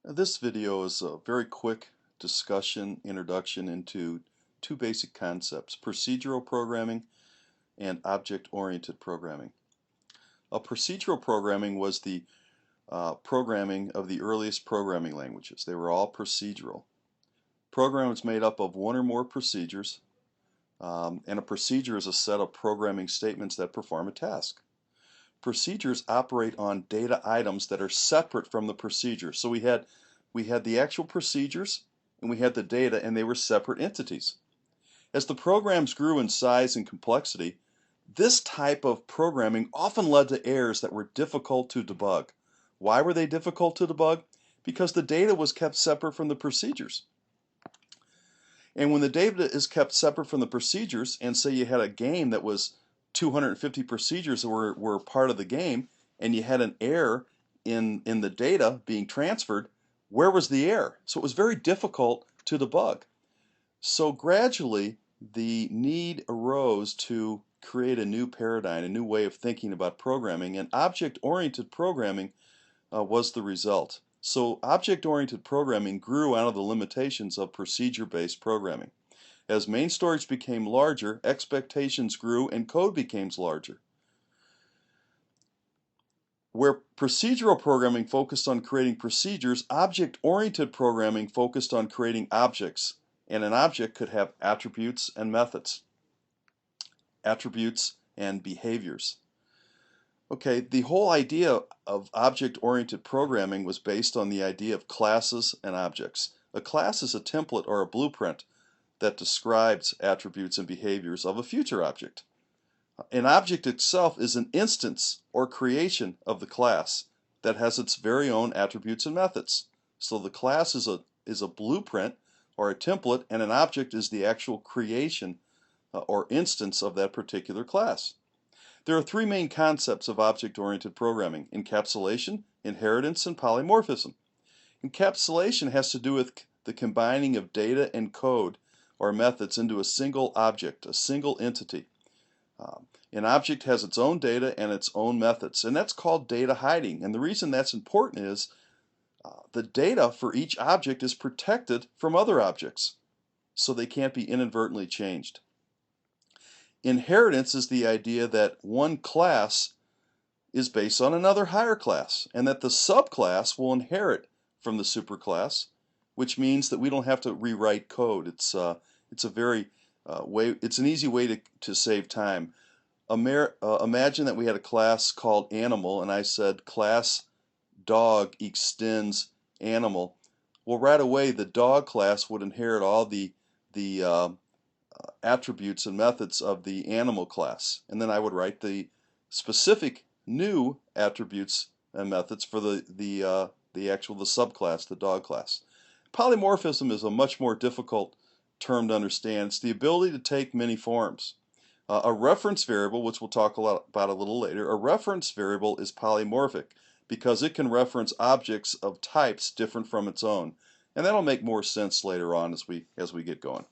This video is a very quick introduction into two basic concepts, procedural programming and object-oriented programming. Procedural programming was the programming of the earliest programming languages. They were all procedural. Program is made up of one or more procedures, and a procedure is a set of programming statements that perform a task. Procedures operate on data items that are separate from the procedure. So we had the actual procedures and we had the data, and they were separate entities. As the programs grew in size and complexity, this type of programming often led to errors that were difficult to debug. Why were they difficult to debug? Because the data was kept separate from the procedures. And when the data is kept separate from the procedures, and say you had a game that was 250 procedures that were part of the game, and you had an error in the data being transferred, where was the error? So it was very difficult to debug. So gradually the need arose to create a new paradigm, a new way of thinking about programming, and object-oriented programming was the result. So object-oriented programming grew out of the limitations of procedure-based programming. As main storage became larger, expectations grew and code became larger. Where procedural programming focused on creating procedures, object-oriented programming focused on creating objects. And an object could have attributes and methods, attributes and behaviors. Okay, the whole idea of object-oriented programming was based on the idea of classes and objects. A class is a template or a blueprint that describes attributes and behaviors of a future object. An object itself is an instance or creation of the class that has its very own attributes and methods. So the class is a blueprint or a template, and an object is the actual creation or instance of that particular class. There are three main concepts of object-oriented programming: encapsulation, inheritance, and polymorphism. Encapsulation has to do with the combining of data and code or methods into a single object, a single entity. An object has its own data and its own methods, and that's called data hiding. And the reason that's important is the data for each object is protected from other objects, so they can't be inadvertently changed. Inheritance is the idea that one class is based on another higher class, and that the subclass will inherit from the superclass, which means that we don't have to rewrite code. It's an easy way to save time. Imagine that we had a class called animal, and I said class dog extends animal. Well, right away the dog class would inherit all the attributes and methods of the animal class, and then I would write the specific new attributes and methods for the subclass, the dog class. Polymorphism is a much more difficult term to understand. It's the ability to take many forms. A reference variable, which we'll talk about a little later, a reference variable is polymorphic because it can reference objects of types different from its own. And that'll make more sense later on as we get going.